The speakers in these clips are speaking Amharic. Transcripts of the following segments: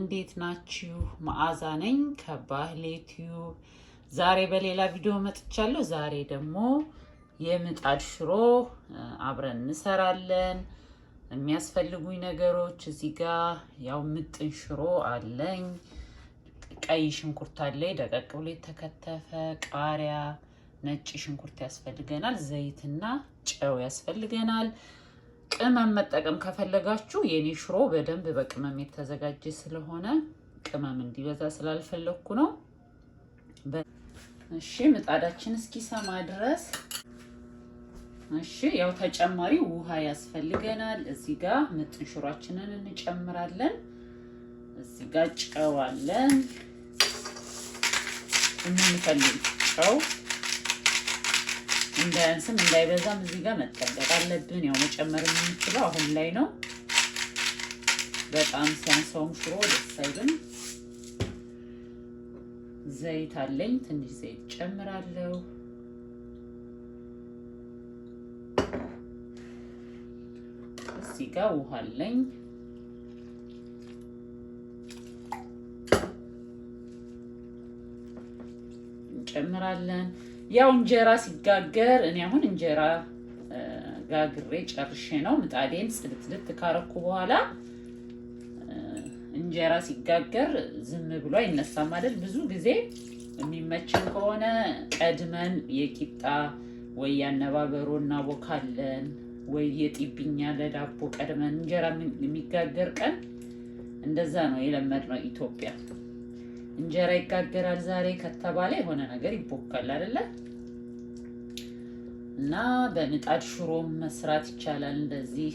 እንዴት ናችሁ? መዓዛ ነኝ ከባህሌ ቲዩብ። ዛሬ በሌላ ቪዲዮ መጥቻለሁ። ዛሬ ደግሞ የምጣድ ሽሮ አብረን እንሰራለን። የሚያስፈልጉኝ ነገሮች እዚህ ጋር ያው ምጥን ሽሮ አለኝ፣ ቀይ ሽንኩርት አለኝ ደቀቅ ብሎ የተከተፈ፣ ቃሪያ፣ ነጭ ሽንኩርት ያስፈልገናል፣ ዘይትና ጨው ያስፈልገናል። ቅመም መጠቀም ከፈለጋችሁ የኔ ሽሮ በደንብ በቅመም የተዘጋጀ ስለሆነ ቅመም እንዲበዛ ስላልፈለኩ ነው። እሺ ምጣዳችን እስኪሰማ ድረስ እሺ ያው ተጨማሪ ውሃ ያስፈልገናል። እዚህ ጋር ምጥን ሽሮአችንን እንጨምራለን። እዚህ ጋር ጨው አለን። የምንፈልግ ጨው እንዳያንስም እንዳይበዛም እዚህ ጋር መጠንቀቅ አለብን። ያው መጨመር የምንችለው አሁን ላይ ነው። በጣም ሲያንሰውም ሽሮ ደስ አይልም። ዘይት አለኝ፣ ትንሽ ዘይት ጨምራለሁ። እዚህ ጋር ውሃ አለኝ። እንጨምራለን። ያው እንጀራ ሲጋገር እኔ አሁን እንጀራ ጋግሬ ጨርሼ ነው ምጣዴን ጽድት ካረኩ በኋላ እንጀራ ሲጋገር ዝም ብሎ አይነሳም አይደል? ብዙ ጊዜ የሚመችን ከሆነ ቀድመን የቂጣ ወይ ያነባበሮ እናቦካለን፣ ወይ የጢብኛ ለዳቦ ቀድመን እንጀራ የሚጋገር ቀን እንደዛ ነው የለመድነው ኢትዮጵያ። እንጀራ ይጋገራል ዛሬ ከተባለ የሆነ ነገር ይቦካል አይደለ? እና በምጣድ ሽሮ መስራት ይቻላል እንደዚህ።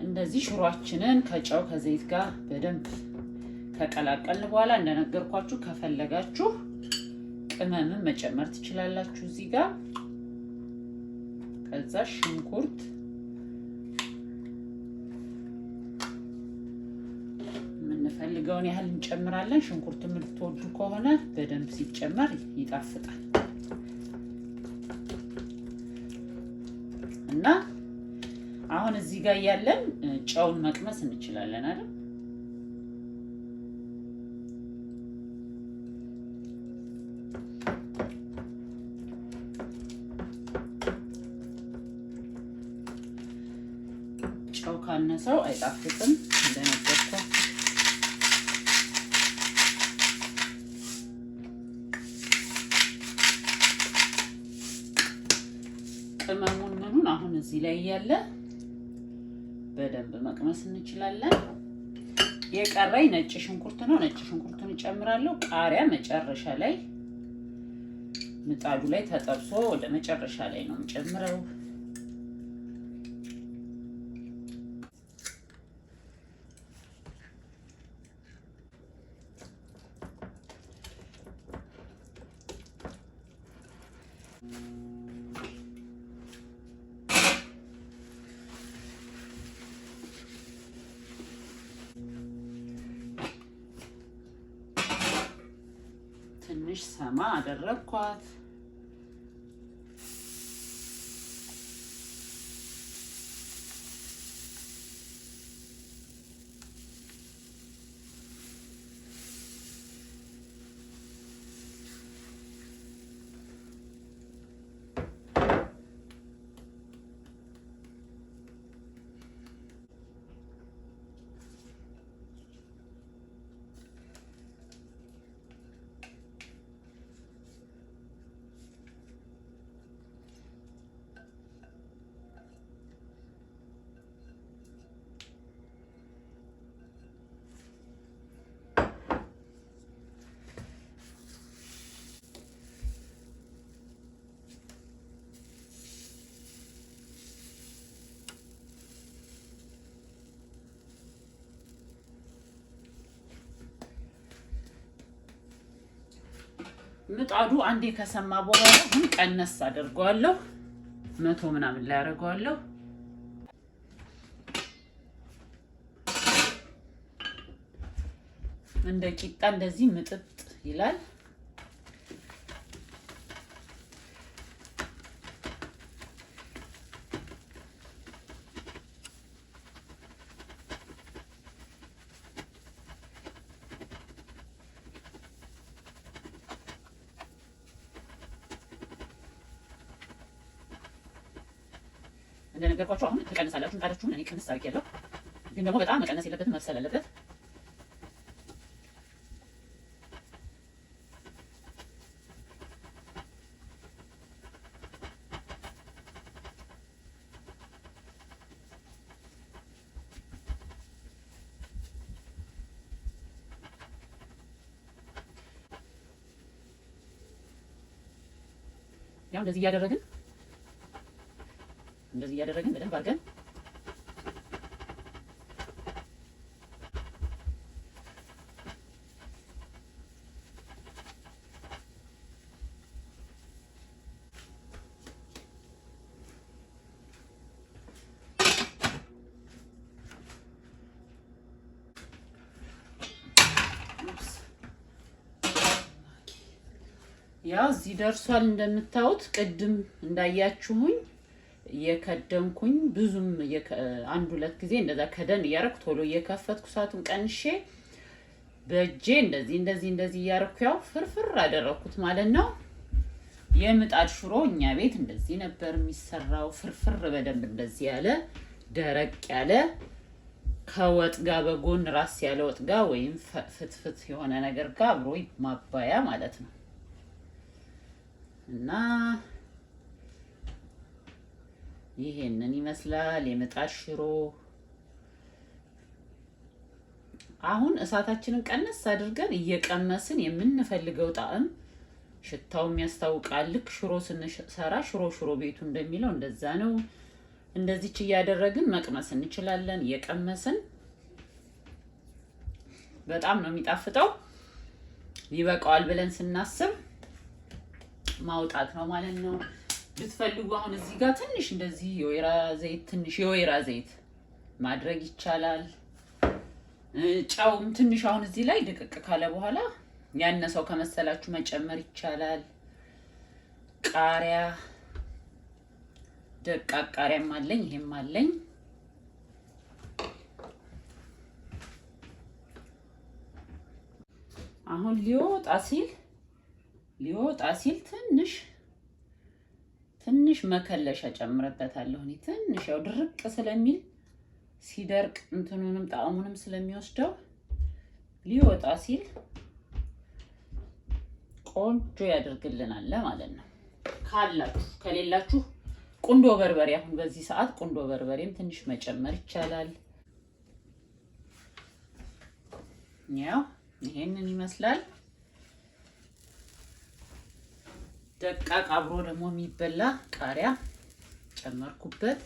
እንደዚህ ሽሮአችንን ከጨው ከዘይት ጋር በደንብ ከቀላቀልን በኋላ እንደነገርኳችሁ ከፈለጋችሁ ቅመምን መጨመር ትችላላችሁ እዚህ ጋር። ከዛ ሽንኩርት የምንፈልገውን ያህል እንጨምራለን። ሽንኩርት የምትወዱ ከሆነ በደንብ ሲጨመር ይጣፍጣል እና አሁን እዚህ ጋር ያለን ጨውን መቅመስ እንችላለን አይደል? ጨው ካነሰው አይጣፍጥም እንደነገርኳችሁ። ቅመሙን ምኑን አሁን እዚህ ላይ ያለ በደንብ መቅመስ እንችላለን። የቀረኝ ነጭ ሽንኩርት ነው። ነጭ ሽንኩርቱን እጨምራለሁ። ቃሪያ መጨረሻ ላይ ምጣዱ ላይ ተጠብሶ ወደ መጨረሻ ላይ ነው የምጨምረው። ትንሽ ሰማ አደረኳት። ምጣዱ አንዴ ከሰማ በኋላ አሁን ቀነስ አድርገዋለሁ 100 ምናምን ላይ አደርገዋለሁ እንደ ቂጣ እንደዚህ ምጥጥ ይላል እንደነገርኳችሁ አሁን ተቀነሳላችሁ ምጣዳችሁን እኔ ቀነስ አድርጌያለሁ ግን ደግሞ በጣም መቀነስ የለበትም መብሰል አለበት ያው እንደዚህ እያደረግን በደንብ አድርገን ያው እዚህ ደርሷል እንደምታዩት ቅድም እንዳያችሁኝ የከደንኩኝ ብዙም አንድ ሁለት ጊዜ እንደዛ ከደን ያረኩ ቶሎ የከፈትኩ ሳቱን ቀንሼ በእጄ እንደዚህ ያረኩ ያው ፍርፍር አደረኩት ማለት ነው የምጣድ ሽሮ እኛ ቤት እንደዚህ ነበር የሚሰራው ፍርፍር በደንብ እንደዚህ ያለ ደረቅ ያለ ከወጥ ጋር በጎን ራስ ያለ ወጥ ጋር ወይም ፍትፍት የሆነ ነገር ጋር አብሮ ማባያ ማለት ነው እና ይሄንን ይመስላል የምጣድ ሽሮ አሁን እሳታችንን ቀነስ አድርገን እየቀመስን የምንፈልገው ጣዕም ሽታውም ያስታውቃል ልክ ሽሮ ስንሰራ ሽሮ ቤቱ እንደሚለው እንደዛ ነው እንደዚች እያደረግን መቅመስ እንችላለን እየቀመስን በጣም ነው የሚጣፍጠው ይበቃዋል ብለን ስናስብ ማውጣት ነው ማለት ነው ብትፈልጉ አሁን እዚህ ጋር ትንሽ እንደዚህ የወይራ ዘይት ማድረግ ይቻላል ጫውም ትንሽ አሁን እዚህ ላይ ድቅቅ ካለ በኋላ ያነሰው ከመሰላችሁ መጨመር ይቻላል ቃሪያ ደቃቅ ቃሪያም አለኝ ይሄም አለኝ አሁን ሊወጣ ሲል ትንሽ መከለሻ ጨምረበታለሁ እኔ ትንሽ ያው ድርቅ ስለሚል ሲደርቅ እንትኑንም ጣዕሙንም ስለሚወስደው ሊወጣ ሲል ቆንጆ ያደርግልናል ማለት ነው ካላችሁ ከሌላችሁ ቁንዶ በርበሬ አሁን በዚህ ሰዓት ቁንዶ በርበሬም ትንሽ መጨመር ይቻላል ያው ይሄንን ይመስላል ደቃቅ አብሮ ደግሞ የሚበላ ቃሪያ ጨመርኩበት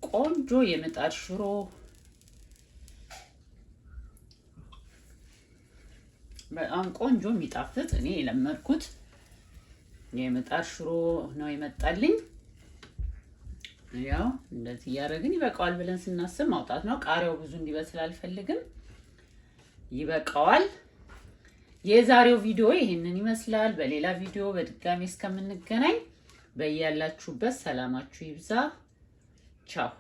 ቆንጆ የምጣድ ሽሮ በጣም ቆንጆ የሚጣፍጥ እኔ የለመድኩት የምጣድ ሽሮ ነው የመጣልኝ ያው እንደዚህ ያረግን ይበቃዋል ብለን ስናስብ ማውጣት ነው ቃሪያው ብዙ እንዲበስል አልፈልግም ይበቃዋል የዛሬው ቪዲዮ ይሄንን ይመስላል በሌላ ቪዲዮ በድጋሚ እስከምንገናኝ በእያላችሁበት ሰላማችሁ ይብዛ ቻው